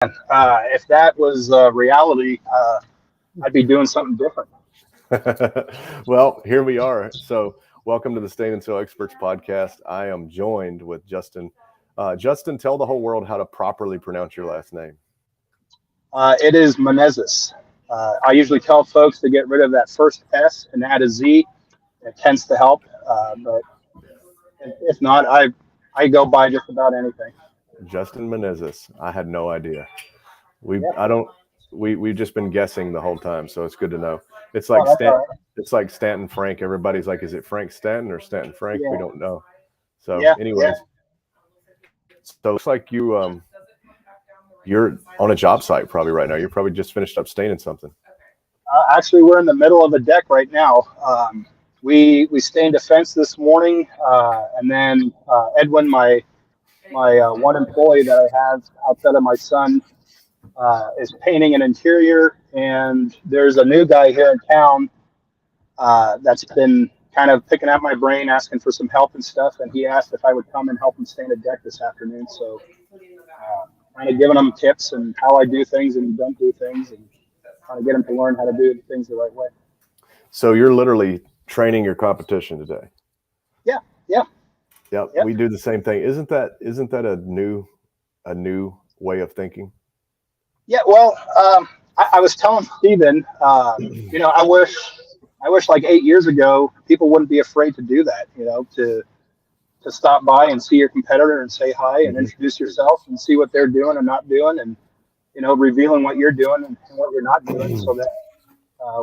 If that was reality, I'd be doing something different. Well, here we are. So, welcome to the Stain and Seal Experts podcast. I am joined with Justen. Justen, tell the whole world how to properly pronounce your last name. It is Meneses. I usually tell folks to get rid of that first S and add a Z. It tends to help, but if not, I go by just about anything. Justen Meneses. I had no idea. Yeah. We've just been guessing the whole time, so it's good to know. It's Oh, like that's all right. It's like Stanton Frank. Everybody's like, is it Frank Stanton or Stanton Frank? We Yeah. don't know. So, Yeah. Yeah. anyways, so it looks like you're on a job site probably right now. You're probably just finished up staining something. Actually, we're in the middle of a deck right now. We stained a fence this morning, and then Edwin, my one employee that I have outside of my son, is painting an interior, and there's a new guy here in town that's been kind of picking at my brain, asking for some help and stuff, and he asked if I would come and help him stain a deck this afternoon. So, kind of giving him tips and how I do things and don't do things, and trying to get him to learn how to do things the right way. So you're literally training your competition today. Yeah, yeah. Yep. We do the same thing. Isn't that a new way of thinking? Yeah, well, I was telling Steven, I wish like 8 years ago, people wouldn't be afraid to do that, to stop by and see your competitor and say hi and introduce yourself and see what they're doing and not doing, and, revealing what you're doing and what you're not doing, so that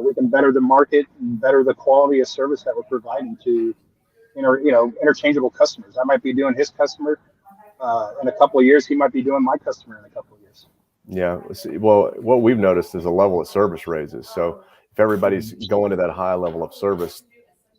we can better the market and better the quality of service that we're providing to, interchangeable customers. I might be doing his customer in a couple of years. He might be doing my customer in a couple of years. Yeah. Well, what we've noticed is a level of service raises. So if everybody's going to that high level of service,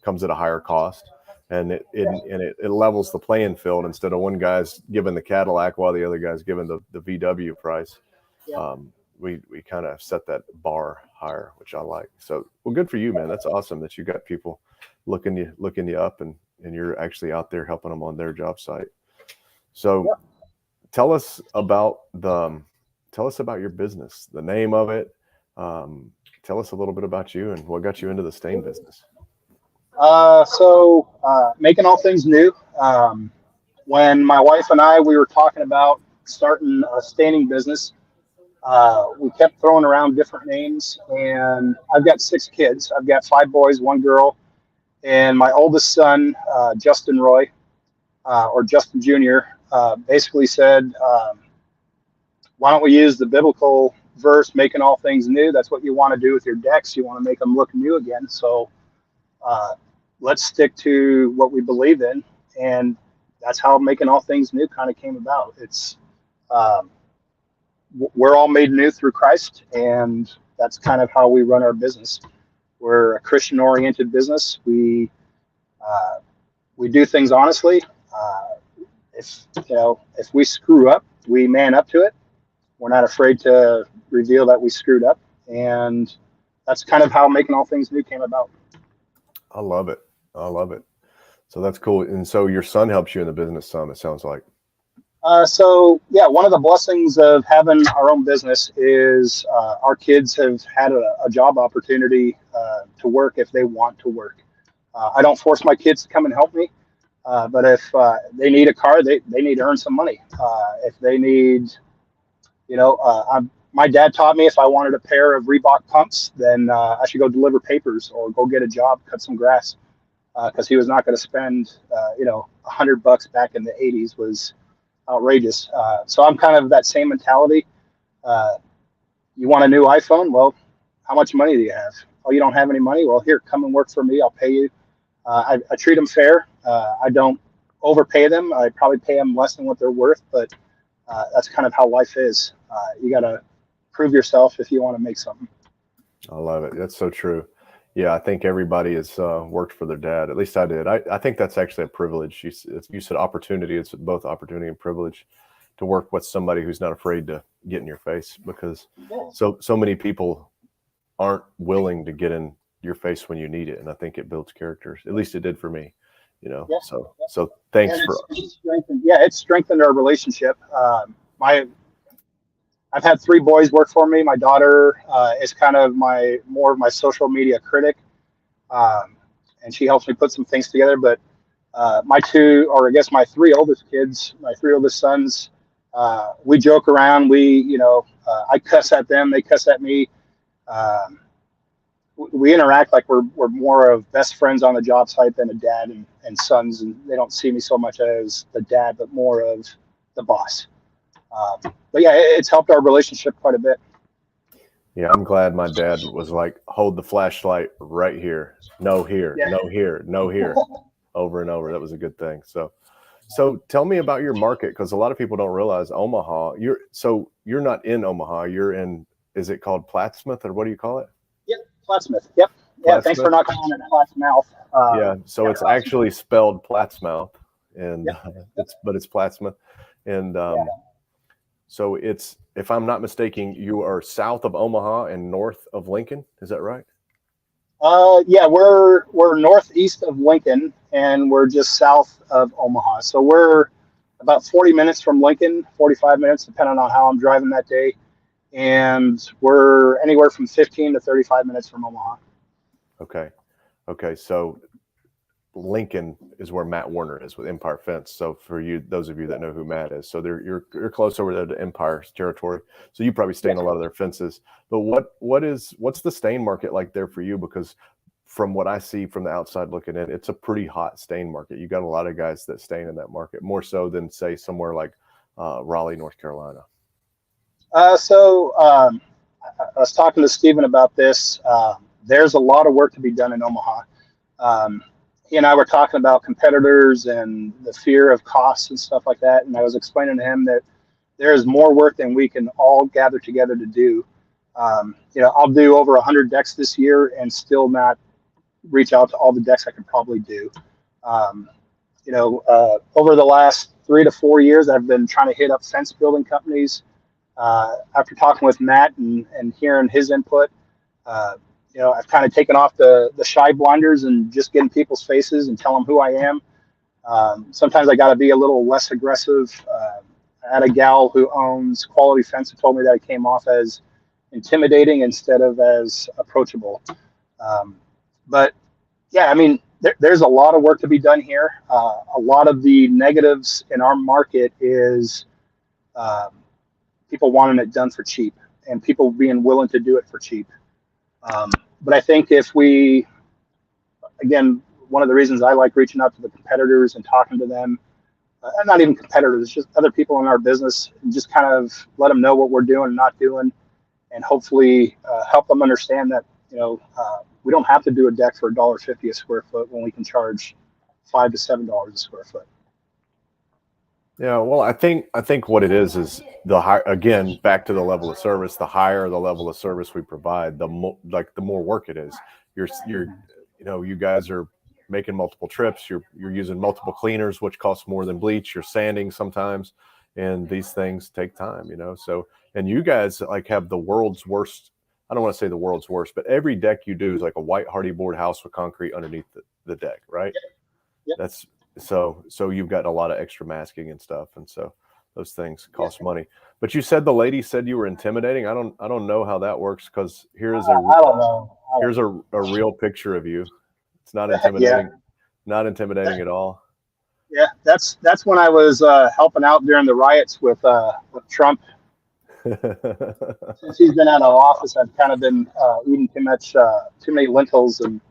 comes at a higher cost, and it levels the playing field. Instead of one guy's giving the Cadillac while the other guy's giving the VW price. Yeah. We kind of set that bar higher, which I like. So, well, good for you, man. That's awesome that you got people looking you up, and you're actually out there helping them on their job site. So, tell us about your business, the name of it. Tell us a little bit about you and what got you into the stain business. Making all things new. When my wife and we were talking about starting a staining business, we kept throwing around different names, and I've got 6 kids. I've got 5 boys, 1 girl, and my oldest son, Justin Roy, or Justin Jr., basically said, why don't we use the biblical verse, making all things new? That's what you want to do with your decks. You want to make them look new again. So let's stick to what we believe in. And that's how making all things new kind of came about. It's we're all made new through Christ, and that's kind of how we run our business. We're a Christian-oriented business. We do things honestly. If we screw up, we man up to it. We're not afraid to reveal that we screwed up, and that's kind of how making all things new came about. I love it. So that's cool. And so your son helps you in the business some, it sounds like. One of the blessings of having our own business is our kids have had a job opportunity to work if they want to work. I don't force my kids to come and help me, but if they need a car, they need to earn some money. If they need, my dad taught me if I wanted a pair of Reebok pumps, then I should go deliver papers or go get a job, cut some grass, because he was not going to spend, $100 back in the 80s was outrageous. So I'm kind of that same mentality. You want a new iPhone? Well, how much money do you have? Oh, you don't have any money? Well, here, come and work for me. I'll pay you. I treat them fair. I don't overpay them. I probably pay them less than what they're worth, but that's kind of how life is. You got to prove yourself if you want to make something. I love it. That's so true. Yeah, I think everybody has worked for their dad. At least I did. I think that's actually a privilege. You said opportunity. It's both opportunity and privilege to work with somebody who's not afraid to get in your face, because so many people aren't willing to get in your face when you need it. And I think it builds characters. At least it did for me. So thanks it's strengthened our relationship. I've had 3 boys work for me. My daughter is kind of more of my social media critic, and she helps me put some things together. But my 3 oldest kids, my 3 oldest sons, we joke around. I cuss at them, they cuss at me. Um, we interact like we're more of best friends on the job site than a dad and sons, and they don't see me so much as the dad, but more of the boss. But yeah, it's helped our relationship quite a bit. Yeah, I'm glad my dad was like, hold the flashlight right here. No here, Yeah. no here, no here, over and over. That was a good thing. So tell me about your market, because a lot of people don't realize Omaha. You're not in Omaha. You're in, is it called Plattsmouth, or what do you call it? Yep, Plattsmouth. Yep. Yeah, thanks for not calling it Plattsmouth. Yeah, so it's actually spelled Plattsmouth, and Yep. it's Plattsmouth, and so it's, if I'm not mistaken, you are south of Omaha and north of Lincoln. Is that right? Yeah, we're northeast of Lincoln, and we're just south of Omaha. So we're about 40 minutes from Lincoln, 45 minutes, depending on how I'm driving that day. And we're anywhere from 15 to 35 minutes from Omaha. Okay. So Lincoln is where Matt Warner is with Empire Fence. So for you, those of you that know who Matt is, so you're close over there to Empire's territory. So you probably stain a lot of their fences. But what's the stain market like there for you? Because from what I see from the outside looking in, it's a pretty hot stain market. You got a lot of guys that stain in that market, more so than say somewhere like Raleigh, North Carolina. I was talking to Stephen about this. There's a lot of work to be done in Omaha. He and I were talking about competitors and the fear of costs and stuff like that. And I was explaining to him that there is more work than we can all gather together to do. I'll do over 100 decks this year and still not reach out to all the decks I could probably do. Over the last 3 to 4 years, I've been trying to hit up fence building companies. After talking with Matt and hearing his input, I've kind of taken off the shy blinders and just get in people's faces and tell them who I am. Sometimes I got to be a little less aggressive. I had a gal who owns Quality Fence who told me that I came off as intimidating instead of as approachable. But yeah, I mean, there's a lot of work to be done here. A lot of the negatives in our market is people wanting it done for cheap and people being willing to do it for cheap. But I think again, one of the reasons I like reaching out to the competitors and talking to them, not even competitors, just other people in our business, and just kind of let them know what we're doing and not doing, and hopefully help them understand that, we don't have to do a deck for $1.50 a square foot when we can charge $5 to $7 a square foot. Yeah, well, I think what it is the high, again, back to the level of service. The higher the level of service we provide, the more work it is. You guys are making multiple trips. You're using multiple cleaners, which costs more than bleach. You're sanding sometimes, and these things take time. So, and you guys have the world's worst. I don't want to say the world's worst, but every deck you do is like a white hardy board house with concrete underneath the deck, right? Yep. That's so you've got a lot of extra masking and stuff, and so those things cost money. But you said the lady said you were intimidating. I don't know how that works, because here's a real picture of you. It's not intimidating. Not intimidating at all. Yeah, that's when I was helping out during the riots with Trump. Since he's been out of office, I've kind of been eating too many lentils, and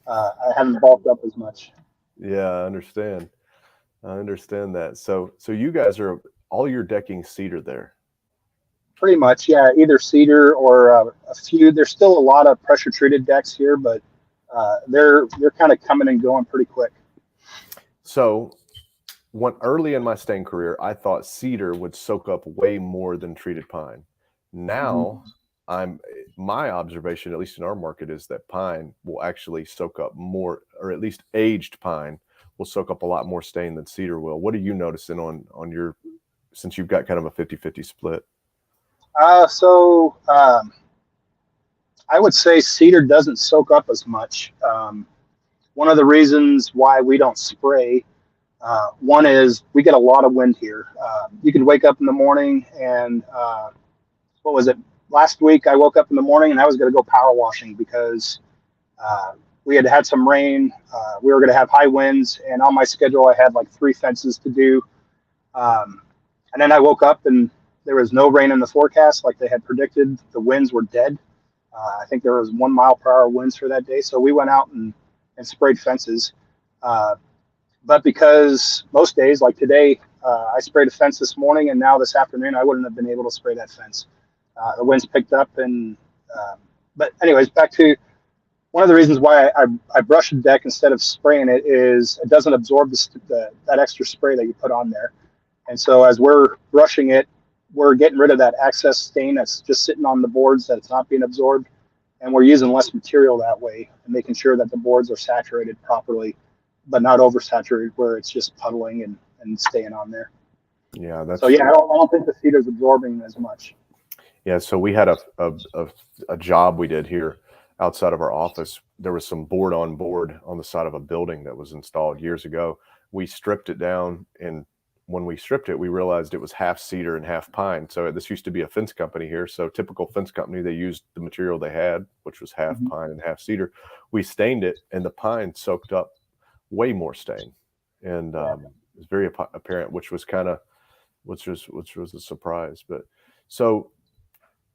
I haven't bulked up as much. Yeah, I understand that. So you guys are all your decking cedar there? Pretty much, yeah. Either cedar or a few. There's still a lot of pressure treated decks here, but they're kind of coming and going pretty quick. So, early in my stain career, I thought cedar would soak up way more than treated pine. Now, my observation, at least in our market, is that pine will actually soak up more, or at least aged pine will soak up a lot more stain than cedar will. What are you noticing on your, since you've got kind of a 50-50 split? I would say cedar doesn't soak up as much. One of the reasons why we don't spray, one is we get a lot of wind here. You can wake up in the morning and what was it? Last week, I woke up in the morning and I was going to go power washing because we had had some rain. We were going to have high winds, and on my schedule, I had like 3 fences to do. Um, and then I woke up and there was no rain in the forecast like they had predicted. The winds were dead. I think there was 1 mile per hour winds for that day. So we went out and sprayed fences. Uh, but because most days, like today, I sprayed a fence this morning, and now this afternoon, I wouldn't have been able to spray that fence. The winds picked up, and but anyways, back to one of the reasons why I brush the deck instead of spraying it is it doesn't absorb that extra spray that you put on there. And so as we're brushing it, we're getting rid of that excess stain that's just sitting on the boards that it's not being absorbed. And we're using less material that way and making sure that the boards are saturated properly, but not oversaturated where it's just puddling and staying on there. Yeah, that's so yeah, I don't think the cedar's absorbing as much. Yeah, so we had a job we did here outside of our office. There was some board on the side of a building that was installed years ago. We stripped it down, and when we stripped it, we realized it was half cedar and half pine. So this used to be a fence company here. So typical fence company, they used the material they had, which was half pine and half cedar. We stained it, and the pine soaked up way more stain, and it was very apparent, which was a surprise. But so,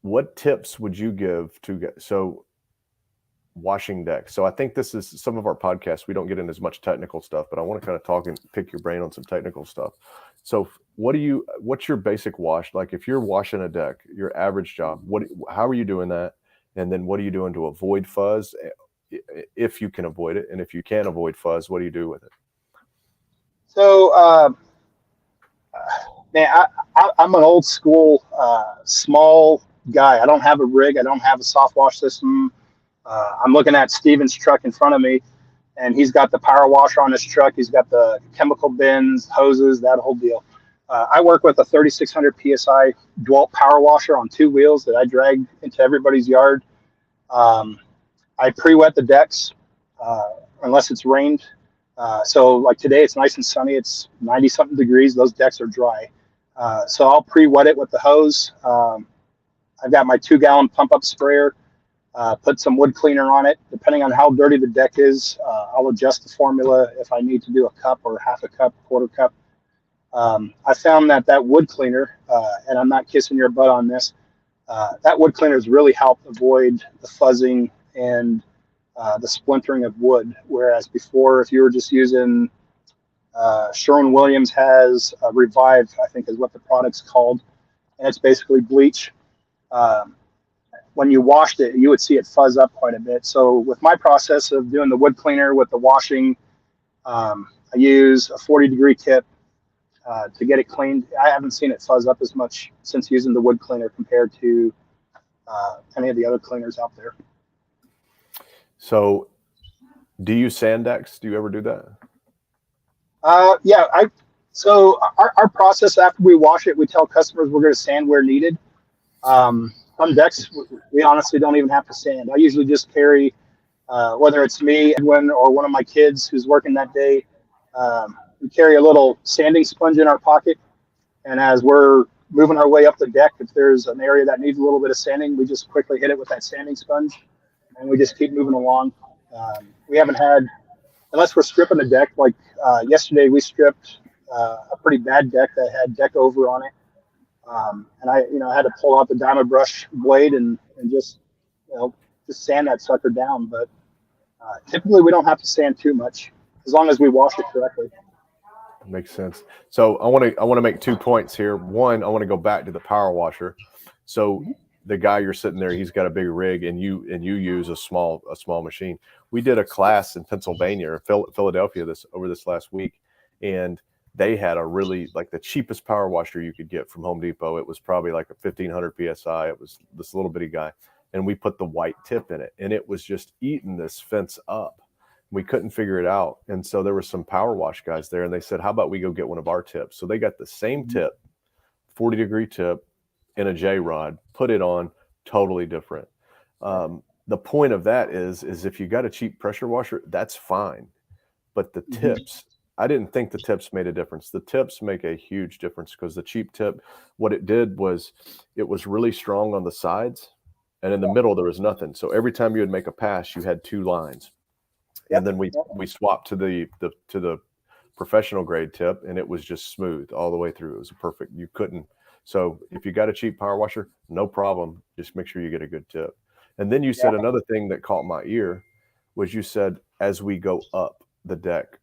what tips would you give to washing decks? So I think this is some of our podcasts. We don't get into as much technical stuff, but I want to kind of talk and pick your brain on some technical stuff. So what's your basic wash? Like if you're washing a deck, your average job, how are you doing that? And then what are you doing to avoid fuzz if you can avoid it? And if you can't avoid fuzz, what do you do with it? So, man, I'm an old school, small guy. I don't have a rig. I don't have a soft wash system. I'm looking at Steven's truck in front of me, and he's got the power washer on his truck. He's got the chemical bins, hoses, that whole deal. I work with a 3,600 PSI DeWalt power washer on 2 wheels that I drag into everybody's yard. I pre-wet the decks unless it's rained. So like today, it's nice and sunny. It's 90-something degrees. Those decks are dry. So I'll pre-wet it with the hose. I've got my 2-gallon pump-up sprayer. Put some wood cleaner on it. Depending on how dirty the deck is, I'll adjust the formula if I need to do a cup or half a cup, quarter cup. I found that wood cleaner, and I'm not kissing your butt on this, that wood cleaner has really helped avoid the fuzzing and the splintering of wood. Whereas before, if you were just using, Sherwin-Williams has Revive, I think is what the product's called, and it's basically bleach. When you washed it, you would see it fuzz up quite a bit. So with my process of doing the wood cleaner with the washing, I use a 40-degree tip to get it cleaned. I haven't seen it fuzz up as much since using the wood cleaner compared to any of the other cleaners out there. So do you sand decks? Do you ever do that? Yeah. So our process after we wash it, we tell customers we're going to sand where needed. Some decks, we honestly don't even have to sand. I usually just carry, whether it's me, Edwin, or one of my kids who's working that day, we carry a little sanding sponge in our pocket. And as we're moving our way up the deck, if there's an area that needs a little bit of sanding, we just quickly hit it with that sanding sponge, and we just keep moving along. We haven't had, unless we're stripping a deck, like yesterday we stripped a pretty bad deck that had deck over on it. And I had to pull out the diamond brush blade and just sand that sucker down. But typically we don't have to sand too much as long as we wash it correctly. Makes sense. So I want to make 2 points here. One, I want to go back to the power washer. So the guy you're sitting there, he's got a big rig, and you use a small machine. We did a class in Pennsylvania or Philadelphia over this last week, and they had a really, like, the cheapest power washer you could get from Home Depot. It was probably like a 1,500 PSI. It was this little bitty guy. And we put the white tip in it, and it was just eating this fence up. We couldn't figure it out. And so there were some power wash guys there, and they said, how about we go get one of our tips? So they got the same tip, 40-degree tip in a J-rod, put it on, totally different. The point of that is if you got a cheap pressure washer, that's fine. But the tips I didn't think the tips made a difference. The tips make a huge difference because the cheap tip, what it did was it was really strong on the sides, and in the middle there was nothing. So every time you would make a pass, you had 2 lines. And then we swapped to the professional grade tip, and it was just smooth all the way through. It was perfect. You couldn't. So if you got a cheap power washer, no problem. Just make sure you get a good tip. And then you said another thing that caught my ear was you said as we go up the deck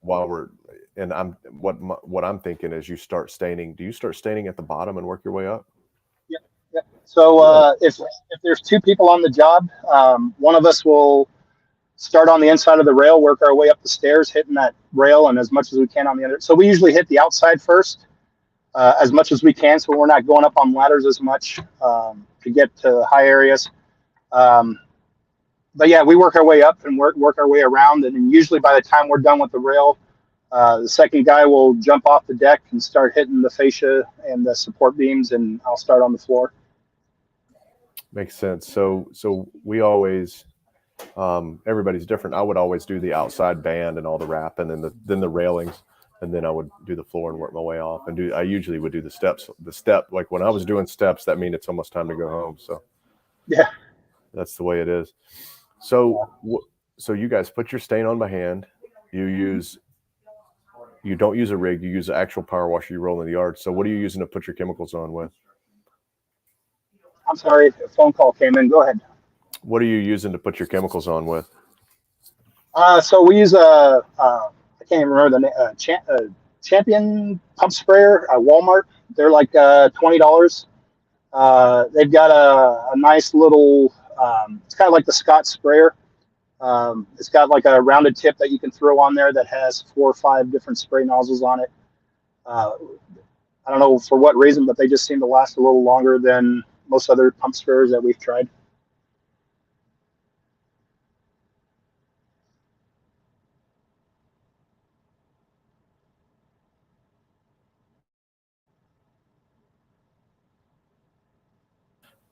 while we're and I'm what I'm thinking is you start staining. Do you start staining at the bottom and work your way up? Yeah. So if there's 2 people on the job, one of us will start on the inside of the rail, work our way up the stairs, hitting that rail, and as much as we can on the other. So we usually hit the outside first, as much as we can, so we're not going up on ladders as much to get to high areas. But yeah, we work our way up and work our way around, and then usually by the time we're done with the rail, the second guy will jump off the deck and start hitting the fascia and the support beams, and I'll start on the floor. Makes sense. So we always, everybody's different. I would always do the outside band and all the wrap, and then the railings, and then I would do the floor and work my way off. And I usually would do the steps. The step, like when I was doing steps, that means it's almost time to go home. So yeah, that's the way it is. So you guys put your stain on by hand. You don't use a rig. You use an actual power washer. You roll in the yard. So what are you using to put your chemicals on with? I'm sorry, a phone call came in. Go ahead. What are you using to put your chemicals on with? So we use I can't even remember the name. Champion pump sprayer at Walmart. They're like $20. They've got a nice little. It's kind of like the Scott sprayer. It's got like a rounded tip that you can throw on there that has 4 or 5 different spray nozzles on it. I don't know for what reason, but they just seem to last a little longer than most other pump sprayers that we've tried.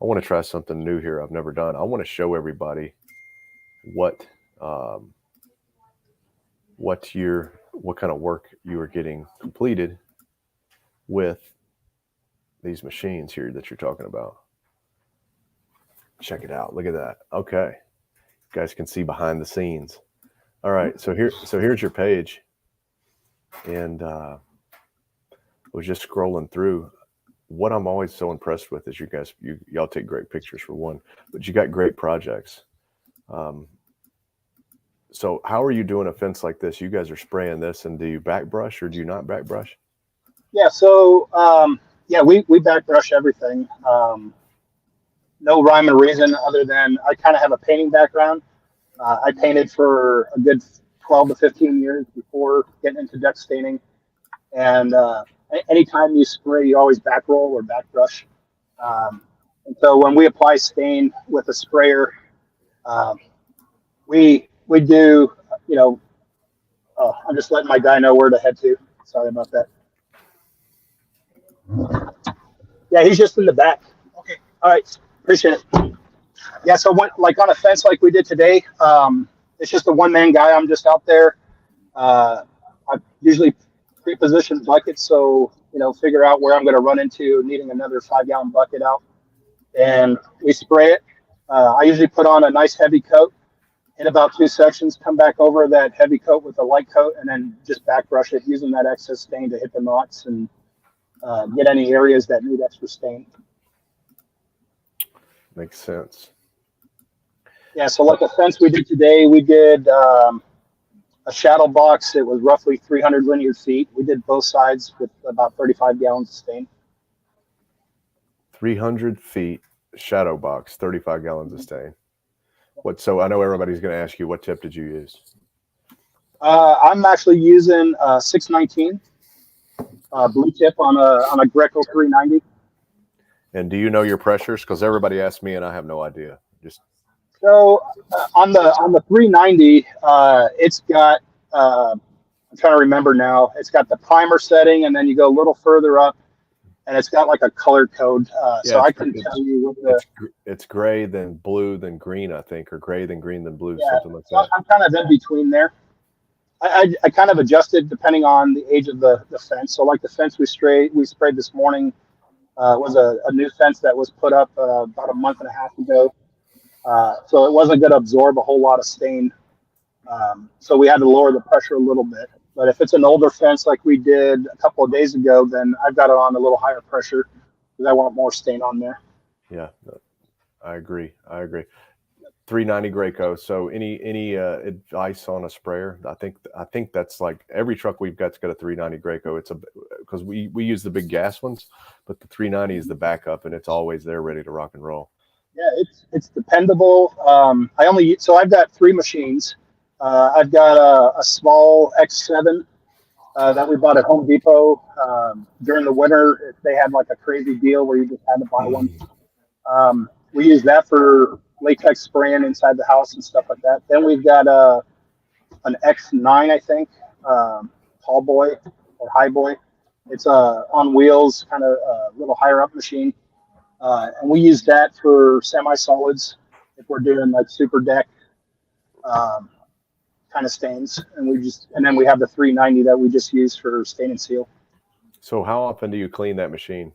I want to try something new here I've never done. I want to show everybody what kind of work you are getting completed with these machines here that you're talking about. Check it out. Look at that. Okay. You guys can see behind the scenes. All right. So here's your page. And I was just scrolling through. What I'm always so impressed with is y'all take great pictures for one, but you got great projects. So how are you doing a fence like this? You guys are spraying this, and do you back brush or do you not back brush? Yeah. So we back brush everything. No rhyme or reason other than I kind of have a painting background. I painted for a good 12 to 15 years before getting into deck staining. And anytime you spray, you always back roll or back brush. And so when we apply stain with a sprayer, we do, I'm just letting my guy know where to head to. Sorry about that. Yeah, he's just in the back. Okay. All right. Appreciate it. Yeah. So like on a fence like we did today, it's just a one-man guy. I'm just out there. I usually pre-position buckets, so figure out where I'm going to run into needing another 5-gallon bucket out, and we spray it. I usually put on a nice heavy coat, hit about 2 sections, come back over that heavy coat with a light coat, and then just back brush it using that excess stain to hit the knots and get any areas that need extra stain. Makes sense. Yeah, so like a fence we did today, we did a shadow box. It was roughly 300 linear feet. We did both sides with about 35 gallons of stain. 300 feet shadow box, 35 gallons of stain. So I know everybody's going to ask you, what tip did you use? I'm actually using 619 blue tip on a Greco 390. And do you know your pressures? Because everybody asks me, and I have no idea. So on the 390, it's got I'm trying to remember now. It's got the primer setting, and then you go a little further up, and it's got like a color code. So I can tell you what it's gray, then blue, then green, I think, or gray, then green, then blue, yeah, something like that. I'm kind of in between there. I kind of adjusted depending on the age of the fence. So like the fence we sprayed this morning was a new fence that was put up about a month and a half ago. So it wasn't going to absorb a whole lot of stain. So we had to lower the pressure a little bit. But if it's an older fence like we did a couple of days ago, then I've got it on a little higher pressure because I want more stain on there. Yeah, I agree. 390 Graco. So any advice on a sprayer? I think that's like every truck we've got's got a 390 Graco. It's because we use the big gas ones, but the 390 is the backup, and it's always there ready to rock and roll. Yeah, it's dependable. I've got 3 machines. I've got a small X7 that we bought at Home Depot during the winter. They had like a crazy deal where you just had to buy one. We use that for latex spraying inside the house and stuff like that. Then we've got an X9, I think, tall boy or high boy. It's on wheels, kind of a little higher up machine. And we use that for semi-solids if we're doing like super deck kind of stains. And then we have the 390 that we just use for stain and seal. So how often do you clean that machine?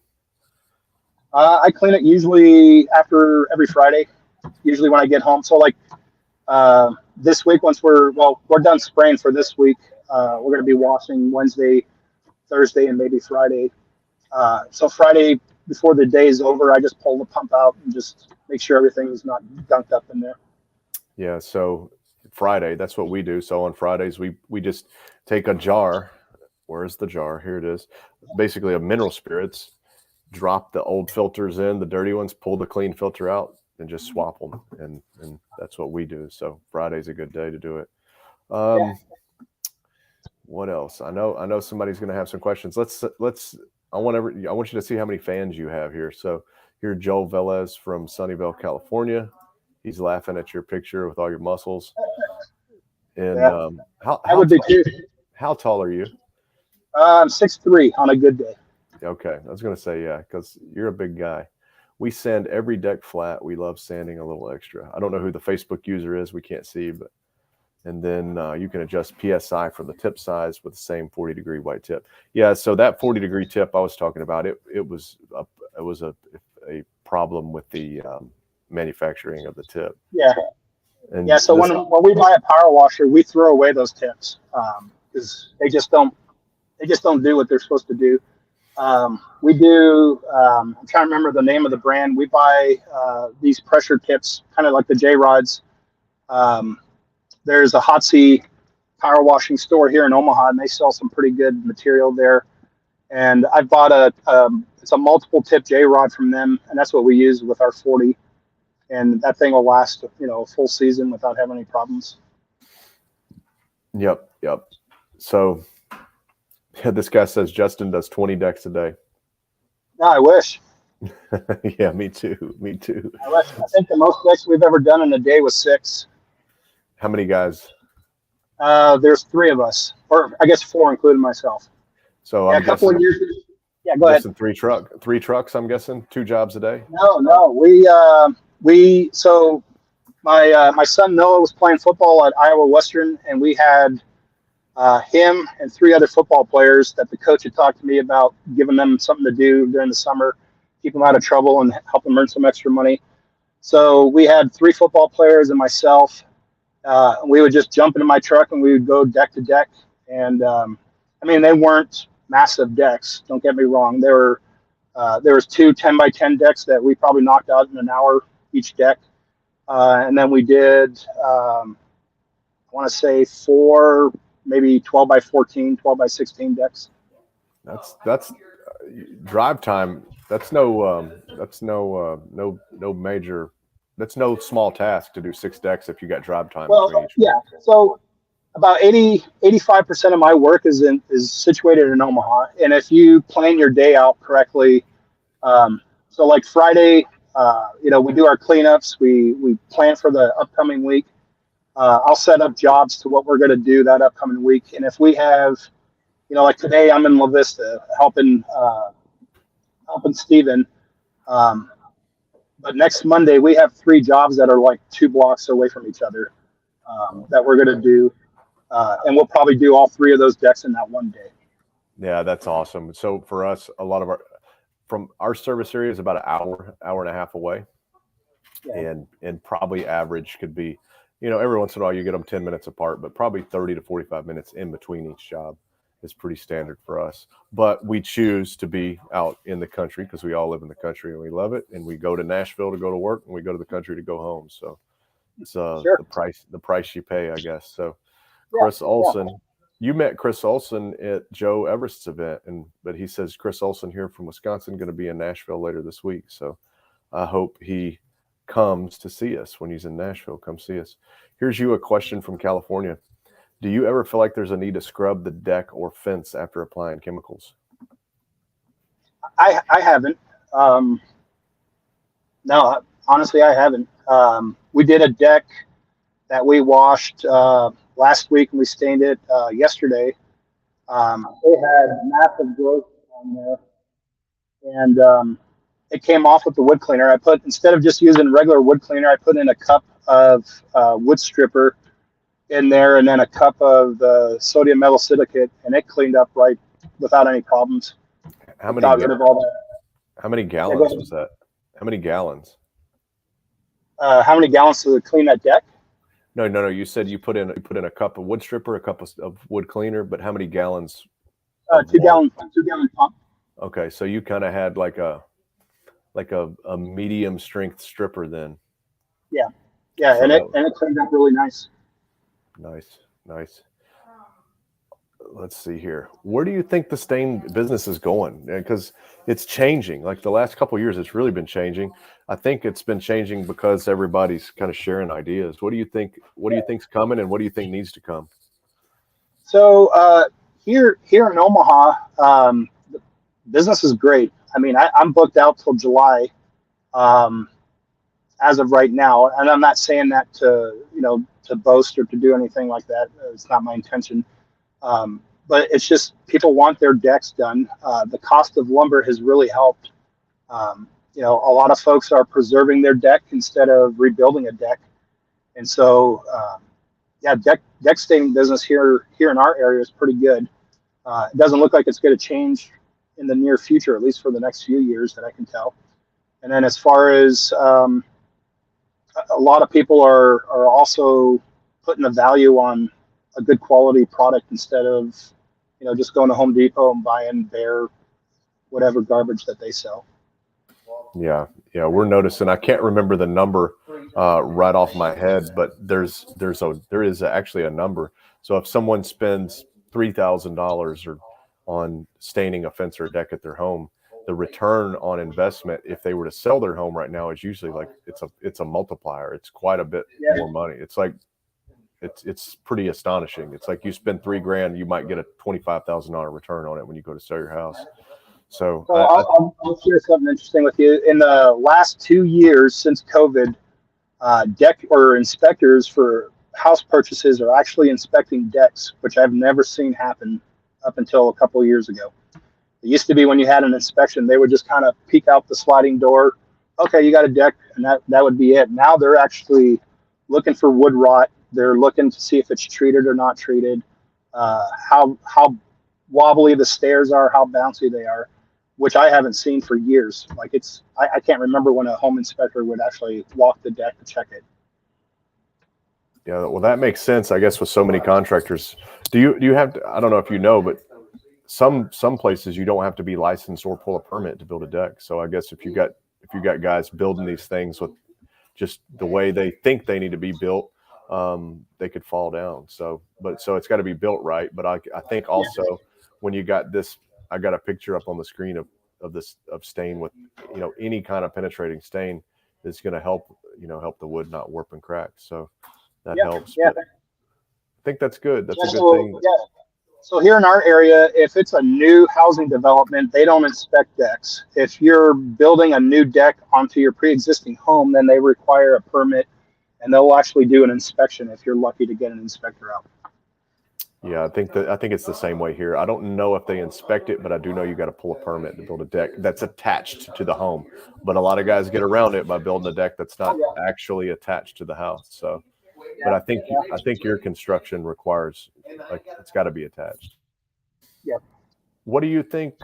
I clean it usually after every Friday, usually when I get home. So like this week, once we're done spraying for this week, we're going to be washing Wednesday, Thursday, and maybe Friday. So Friday, before the day is over, I just pull the pump out and just make sure everything's not dunked up in there. Yeah, so Friday, that's what we do. So on Fridays, we just take a jar. Where's the jar? Here it is. Basically a mineral spirits, drop the old filters in, the dirty ones, pull the clean filter out, and just swap them. And that's what we do. So Friday's a good day to do it. What else? I know somebody's going to have some questions. I want you to see how many fans you have here. So here, Joel Velez from Sunnyvale, California. He's laughing at your picture with all your muscles. And how tall are you? I'm 6'3" on a good day. Okay, I was going to say, yeah, because you're a big guy. We sand every deck flat. We love sanding a little extra. I don't know who the Facebook user is. We can't see, but and then you can adjust PSI for the tip size with the same 40-degree white tip. Yeah, so that 40-degree tip I was talking about, it was a problem with the manufacturing of the tip. Yeah. And yeah, so when we buy a power washer, we throw away those tips because they just don't do what they're supposed to do. We do. I'm trying to remember the name of the brand. We buy these pressure tips, kind of like the J rods. There's a Hot Sea power washing store here in Omaha, and they sell some pretty good material there. And I bought it's a multiple tip J rod from them, and that's what we use with our 40. And that thing will last, a full season without having any problems. Yep. So this guy says Justen does 20 decks a day. No, I wish. Yeah, me too. I wish. I think the most decks we've ever done in a day was 6. How many guys? There's 3 of us, or I guess 4, including myself. So yeah, a couple of years. Yeah, go ahead. 3 trucks. I'm guessing 2 jobs a day. No. So my son Noah was playing football at Iowa Western, and we had him and 3 other football players that the coach had talked to me about giving them something to do during the summer, keep them out of trouble and help them earn some extra money. So we had 3 football players and myself. We would just jump into my truck and we would go deck to deck. And they weren't massive decks. Don't get me wrong. There was 2 10x10 decks that we probably knocked out in an hour each deck. And then we did, I want to say 4, maybe 12x14, 12x16 decks. That's drive time. That's no small task to do 6 decks if you got drive time. Well, yeah. So about 85% of my work is situated in Omaha. And if you plan your day out correctly, so like Friday, we do our cleanups, we plan for the upcoming week. I'll set up jobs to what we're going to do that upcoming week. And if we have, like today I'm in La Vista helping Steven. But next Monday we have 3 jobs that are like 2 blocks away from each other that we're going to do. And we'll probably do all 3 of those decks in that one day. Yeah, that's awesome. So for us, a lot of from our service area is about an hour and a half away. Yeah. And probably average could be, every once in a while you get them 10 minutes apart, but probably 30 to 45 minutes in between each job is pretty standard for us. But we choose to be out in the country because we all live in the country and we love it. And we go to Nashville to go to work and we go to the country to go home. So it's Sure. the price you pay, I guess. So Yeah, Chris Olson, you met Chris Olson at Joe Everest's event, but he says Chris Olson here from Wisconsin going to be in Nashville later this week. So I hope he comes to see us when he's in Nashville. Come see us. Here's you a question from California. Do you ever feel like there's a need to scrub the deck or fence after applying chemicals? I haven't. No, honestly, I haven't. We did a deck that we washed last week and we stained it yesterday. It had massive growth on there, and it came off with the wood cleaner. Instead of just using regular wood cleaner, I put in a cup of wood stripper in there, and then a cup of sodium metal silicate, and it cleaned up right without any problems. How many? Got rid of all that. How many gallons was that? How many gallons? How many gallons to clean that deck? No. You said you put in a cup of wood stripper, a cup of wood cleaner, but how many gallons? 2 gallon pump. Okay, so you kind of had like a medium strength stripper then. Yeah, So and it cleaned up really nice. Nice. Let's see here. Where do you think the stain business is going? Because it's changing. Like the last couple of years, it's really been changing. I think it's been changing because everybody's kind of sharing ideas. What do you think? What do you think's coming, and what do you think needs to come? So here in Omaha, business is great. I mean, I'm booked out till July, as of right now, and I'm not saying that to boast or to do anything like that. It's not my intention. But it's just people want their decks done. The cost of lumber has really helped. A lot of folks are preserving their deck instead of rebuilding a deck, and so deck staining business here in our area is pretty good. It doesn't look like it's going to change in the near future, at least for the next few years that I can tell. And then as far as a lot of people are also putting a value on a good quality product instead of just going to Home Depot and buying bare whatever garbage that they sell. Yeah, we're noticing. I can't remember the number right off my head, but there is actually a number. So if someone spends $3,000 on staining a fence or a deck at their home, the return on investment, if they were to sell their home right now, is usually like it's a multiplier. It's quite a bit more money. It's like it's pretty astonishing. It's like you spend $3,000, you might get a $25,000 return on it when you go to sell your house. So I'll share something interesting with you. In the last 2 years since COVID, deck or inspectors for house purchases are actually inspecting decks, which I've never seen happen up until a couple of years ago. It used to be when you had an inspection, they would just kind of peek out the sliding door. Okay, you got a deck, and that would be it. Now they're actually looking for wood rot. They're looking to see if it's treated or not treated, how wobbly the stairs are, how bouncy they are, which I haven't seen for years. Like I can't remember when a home inspector would actually walk the deck to check it. Yeah, well, that makes sense, I guess, with so many contractors. Do you have to, I don't know if you know, but some places you don't have to be licensed or pull a permit to build a deck. So I guess if you got guys building these things with just the way they think they need to be built, they could fall down. So it's got to be built right. But I think also when you got this, I got a picture up on the screen of stain with any kind of penetrating stain is going to help the wood not warp and crack. So that helps. Yeah. But I think that's good. That's a good thing. Yeah. So here in our area, if it's a new housing development, they don't inspect decks. If you're building a new deck onto your pre-existing home, then they require a permit, and they'll actually do an inspection if you're lucky to get an inspector out. Yeah, I think it's the same way here. I don't know if they inspect it, but I do know you got to pull a permit to build a deck that's attached to the home. But a lot of guys get around it by building a deck that's not actually attached to the house. So but I think your construction requires, like, it's got to be attached. Yeah. What do you think?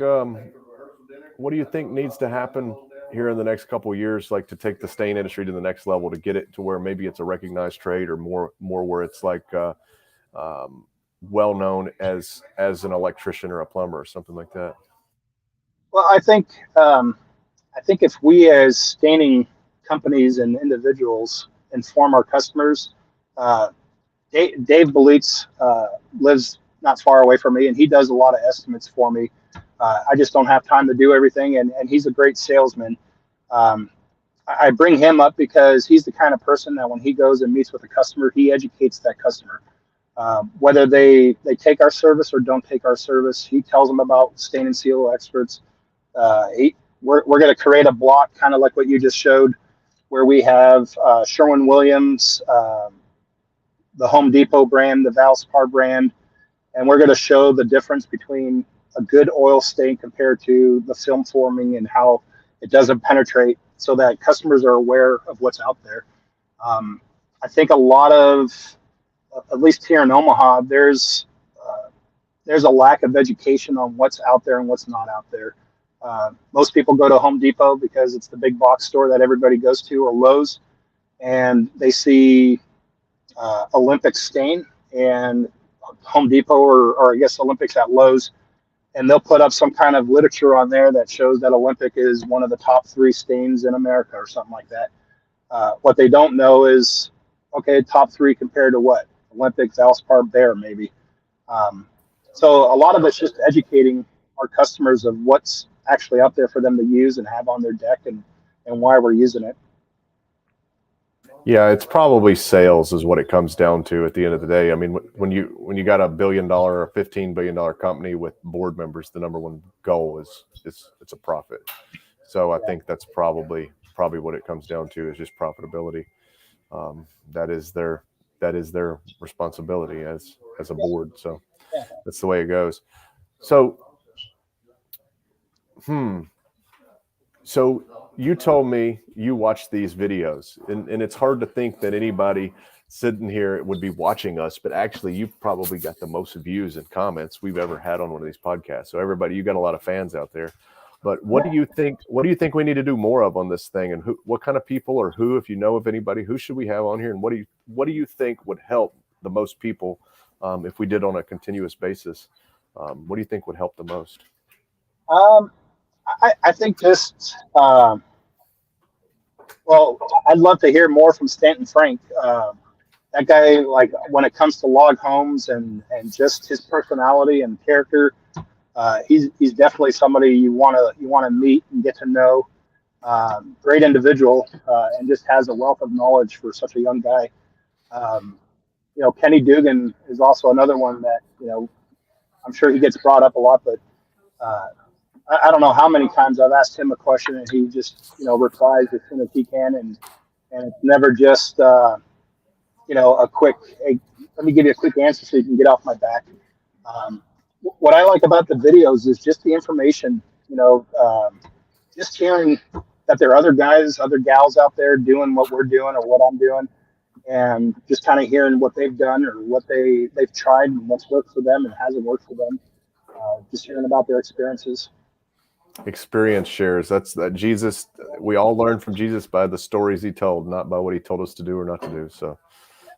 What do you think needs to happen here in the next couple of years, like to take the stain industry to the next level, to get it to where maybe it's a recognized trade, or more where it's like well known as an electrician or a plumber or something like that? Well, I think if we as staining companies and individuals inform our customers, uh, Dave Belitz lives not far away from me, and he does a lot of estimates for me. I just don't have time to do everything, and he's a great salesman. Um, I bring him up because he's the kind of person that when he goes and meets with a customer, he educates that customer. Whether they take our service or don't take our service, he tells them about stain and seal experts. We're going to create a block, kind of like what you just showed, where we have Sherwin-Williams, the Home Depot brand, the Valspar brand, and we're going to show the difference between a good oil stain compared to the film forming and how it doesn't penetrate, so that customers are aware of what's out there. I think a lot of, at least here in Omaha, there's a lack of education on what's out there and what's not out there. Most people go to Home Depot because it's the big box store that everybody goes to, or Lowe's, and they see Olympic stain and Home Depot, or I guess Olympics at Lowe's, and they'll put up some kind of literature on there that shows that Olympic is one of the top 3 stains in America or something like that. What they don't know is, okay, top 3 compared to what? Olympic, Valspar, Bear, maybe. So a lot of it's just educating our customers of what's actually out there for them to use and have on their deck, and why we're using it. Yeah, it's probably sales is what it comes down to at the end of the day. I mean, when you got a $1 billion or $15 billion company with board members, the number one goal is it's a profit. So I think that's probably what it comes down to, is just profitability. That is their responsibility as a board. So that's the way it goes. So, So you told me you watched these videos, and it's hard to think that anybody sitting here would be watching us, but actually you've probably got the most views and comments we've ever had on one of these podcasts. So everybody, you got a lot of fans out there. But what do you think we need to do more of on this thing, and what kind of people, or who, if you know of anybody, who should we have on here, and what do you think would help the most people if we did on a continuous basis? What do you think would help the most? I think just, well, I'd love to hear more from Stanton Frank. That guy, like, when it comes to log homes and just his personality and character, he's definitely somebody you want to meet and get to know. Great individual, and just has a wealth of knowledge for such a young guy. Kenny Dugan is also another one that, I'm sure he gets brought up a lot, but I don't know how many times I've asked him a question and he just, replies as soon as he can. And it's never just, a quick, hey, let me give you a quick answer so you can get off my back. What I like about the videos is just the information, just hearing that there are other guys, other gals out there doing what we're doing or what I'm doing, and just kind of hearing what they've done or what they've tried and what's worked for them and hasn't worked for them. Just hearing about their experiences. Experience shares. That's that Jesus. We all learn from Jesus by the stories he told, not by what he told us to do or not to do. So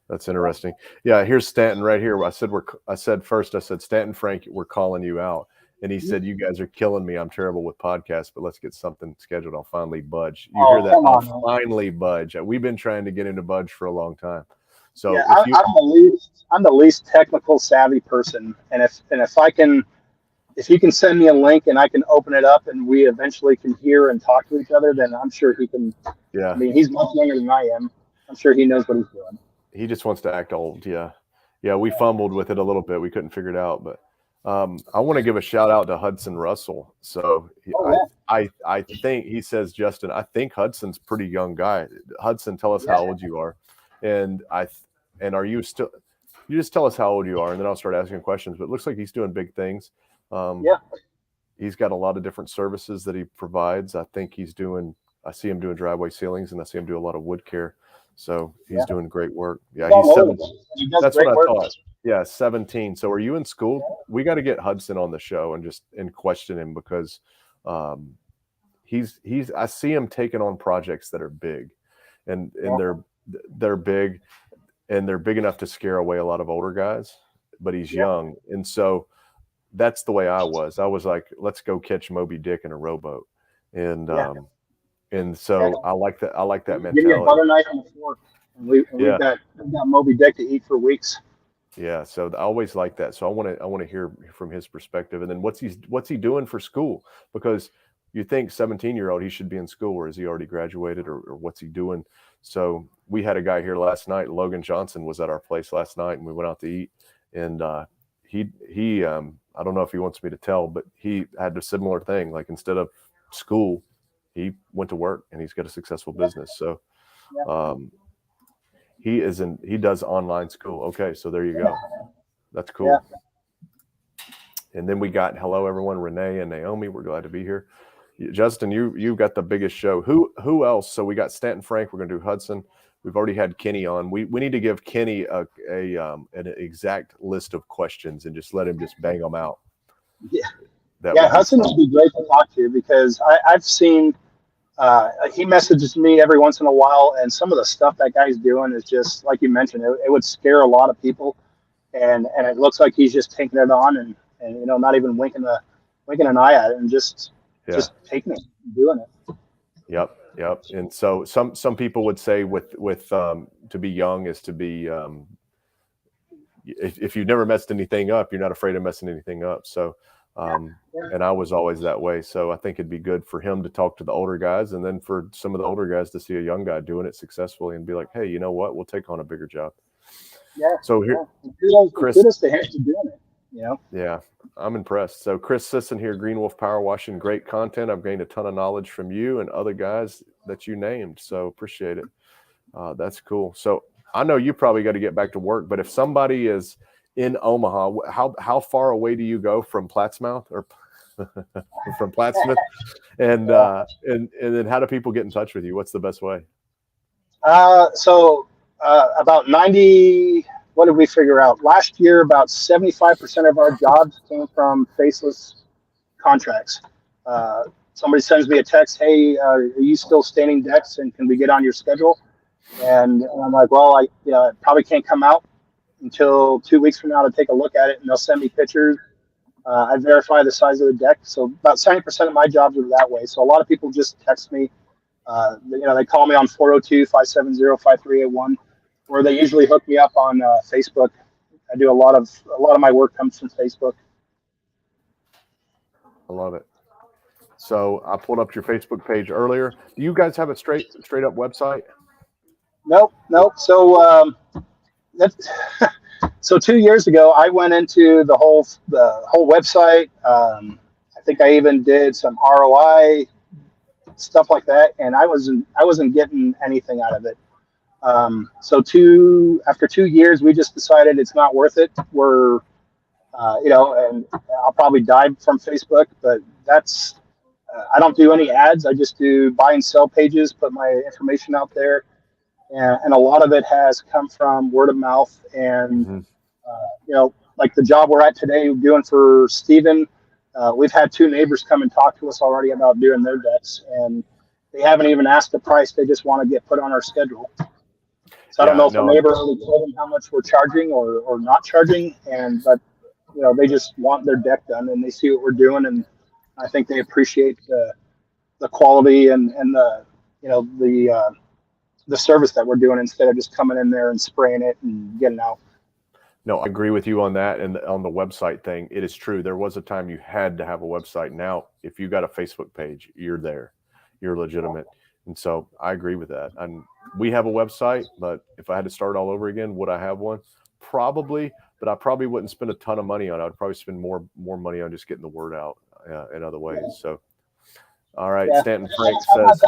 that's interesting. Yeah, here's Stanton right here. I said Stanton Frank, we're calling you out, and he said, "You guys are killing me. I'm terrible with podcasts, but let's get something scheduled. I'll finally budge." You hear that? I'll finally budge. We've been trying to get him to budge for a long time. So yeah, I'm the least technical savvy person, and if you can send me a link and I can open it up and we eventually can hear and talk to each other, then I'm sure he can. Yeah. I mean, he's much younger than I am. I'm sure he knows what he's doing. He just wants to act old. Yeah. Yeah. We fumbled with it a little bit. We couldn't figure it out, but I want to give a shout out to Hudson Russell. So I think he says, Justin, I think Hudson's a pretty young guy. Hudson, tell us how old you are. And are you still, you just tell us how old you are, and then I'll start asking questions, but it looks like he's doing big things. He's got a lot of different services that he provides. I see him doing driveway ceilings, and I see him do a lot of wood care. So he's doing great work. Yeah, He's he's 17. He does That's great what I work. thought. Yeah, 17. So are you in school? We got to get Hudson on the show and question him because he's I see him taking on projects that are big, and they're big, and they're big enough to scare away a lot of older guys. But he's young, and so that's the way I was. I was like, let's go catch Moby Dick in a rowboat, and so I like that. I like that mentality. Give me a butter knife and a fork, and we've got Moby Dick to eat for weeks. Yeah, so I always like that. So I want to hear from his perspective, and then what's he doing for school? Because you think 17-year-old he should be in school, or is he already graduated, or what's he doing? So we had a guy here last night. Logan Johnson was at our place last night, and we went out to eat. And he I don't know if he wants me to tell, but he had a similar thing. Like instead of school, he went to work, and he's got a successful business. So. He does online school. Okay, so there you go. That's cool. Yeah. And then we got hello everyone, Renee and Naomi. We're glad to be here. Justin, you've got the biggest show. Who else? So we got Stanton Frank. We're gonna do Hudson. We've already had Kenny on. We need to give Kenny an exact list of questions and just let him just bang them out. Yeah, Hudson would be great to talk to because I've seen. He messages me every once in a while, and some of the stuff that guy's doing is just like you mentioned. It would scare a lot of people, and it looks like he's just taking it on and not even winking an eye at it and just taking it, and doing it. Yep. And so some people would say with to be young is to be if you've never messed anything up, you're not afraid of messing anything up. So. And I was always that way. So I think it'd be good for him to talk to the older guys, and then for some of the older guys to see a young guy doing it successfully and be like, hey, you know what? We'll take on a bigger job. Yeah. So here, Chris, kudos to him for doing it. Yeah, I'm impressed. So Chris Sisson here, Green Wolf Power Washing, great content. I've gained a ton of knowledge from you and other guys that you named. So appreciate it. That's cool. So I know you probably got to get back to work, but if somebody is in Omaha, how far away do you go from Plattsmouth or from Plattsmouth? And then how do people get in touch with you? What's the best way? So about 90, what did we figure out? Last year, about 75% of our jobs came from faceless contracts. Somebody sends me a text, hey, are you still staining decks and can we get on your schedule? And I'm like, well, I probably can't come out until 2 weeks from now to take a look at it, and they'll send me pictures. I verify the size of the deck. So about 70% of my jobs are that way. So a lot of people just text me. They call me on 402-570-5381, or they usually hook me up on Facebook. I do a lot of my work comes from Facebook. I love it. So I pulled up your Facebook page earlier. Do you guys have a straight up website? Nope. So so 2 years ago, I went into the whole website. I think I even did some ROI stuff like that, and I wasn't getting anything out of it. So after 2 years, we just decided it's not worth it. We're and I'll probably die from Facebook, but that's I don't do any ads. I just do buy and sell pages, put my information out there. And a lot of it has come from word of mouth and, like the job we're at today doing for Steven. We've had 2 neighbors come and talk to us already about doing their decks, and they haven't even asked the price. They just want to get put on our schedule. So I don't know if the neighbor really told them how much we're charging or not charging, but they just want their deck done, and they see what we're doing, and I think they appreciate the quality and the service that we're doing instead of just coming in there and spraying it and getting out. No, I agree with you on that. And on the website thing, it is true. There was a time you had to have a website. Now, if you got a Facebook page, you're there. You're legitimate. And so I agree with that. And we have a website, but if I had to start all over again, would I have one? Probably, but I probably wouldn't spend a ton of money on it. I'd probably spend more money on just getting the word out in other ways. So, all right, Stanton Frank says,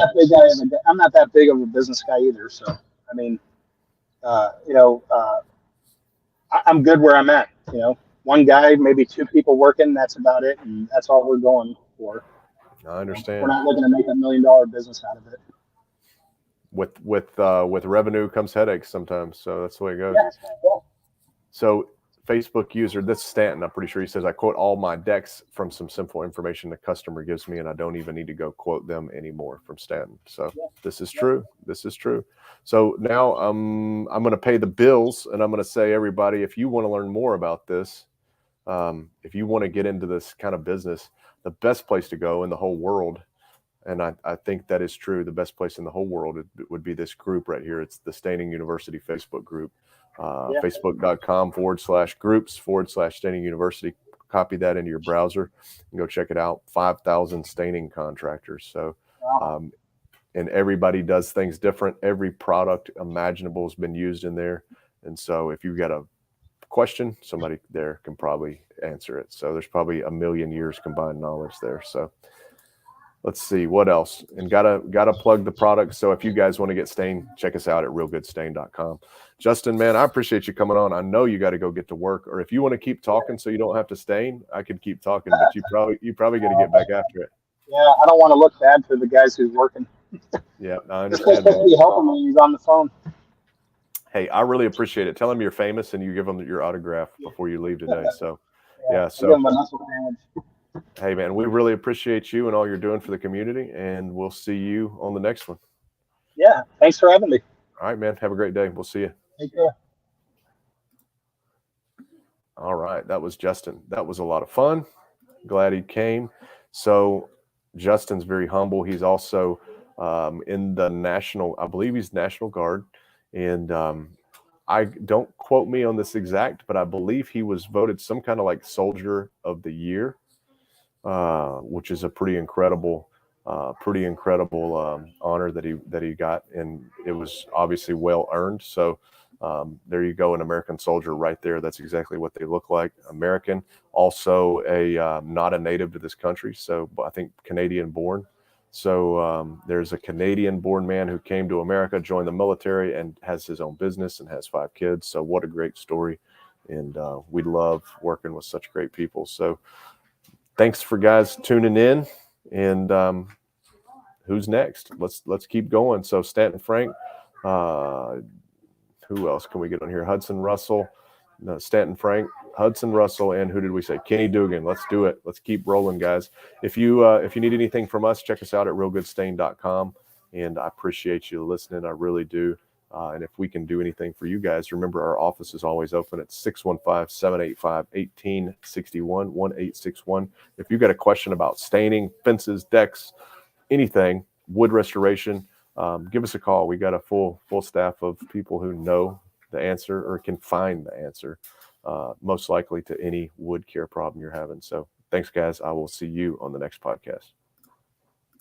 I'm not that big of a business guy either. So, I mean, I'm good where I'm at. One guy, maybe 2 people working. That's about it, and that's all we're going for. I understand. We're not looking to make $1 million business out of it. with revenue comes headaches sometimes. So that's the way it goes. Yeah. So Facebook user, this Stanton, I'm pretty sure he says, I quote all my decks from some simple information the customer gives me, and I don't even need to go quote them anymore, from Stanton. So this is true. This is true. So now I'm going to pay the bills, and I'm going to say, everybody, if you want to learn more about this, if you want to get into this kind of business, the best place to go in the whole world, and I think that is true, the best place in the whole world would be this group right here. It's the Staining University Facebook group. Facebook.com/groups/Staining University. Copy that into your browser and go check it out. 5,000 staining contractors. So, and everybody does things different. Every product imaginable has been used in there. And so if you've got a question, somebody there can probably answer it. So there's probably a million years combined knowledge there. So let's see what else, and gotta plug the product. So if you guys want to get stained, check us out at realgoodstain.com. Justen, man, I appreciate you coming on. I know you got to go get to work, or if you want to keep talking so you don't have to stain, I could keep talking, but you probably got to get back after it. Yeah, I don't want to look bad for the guys who's working. Yeah, I Just understand. supposed to be helping me. He's on the phone. Hey, I really appreciate it. Tell him you're famous and you give him your autograph before you leave today. So yeah, so. Give him a muscle sandwich. Hey, man, we really appreciate you and all you're doing for the community, and we'll see you on the next one. Yeah, thanks for having me. All right, man. Have a great day. We'll see you. Take care. All right, that was Justen. That was a lot of fun. Glad he came. So Justen's very humble. He's also in the National, I believe he's National Guard. And I don't quote me on this exact, but I believe he was voted some kind of like Soldier of the Year, which is a pretty incredible honor that he got, and it was obviously well earned. So there you go, an American soldier right there. That's exactly what they look like. American, also a not a native to this country, so I think Canadian born. So there's a Canadian born man who came to America, joined the military, and has his own business and has 5 kids. So what a great story, and we love working with such great people. So thanks for guys tuning in, and who's next? Let's keep going. So Stanton Frank, who else can we get on here? Hudson Russell, Stanton Frank, Hudson Russell, and who did we say? Kenny Dugan. Let's do it. Let's keep rolling, guys. If you need anything from us, check us out at realgoodstain.com. And I appreciate you listening. I really do. And if we can do anything for you guys, remember our office is always open at 615-785-1861, 1861. If you've got a question about staining, fences, decks, anything, wood restoration, give us a call. We got a full staff of people who know the answer or can find the answer, most likely to any wood care problem you're having. So thanks, guys. I will see you on the next podcast.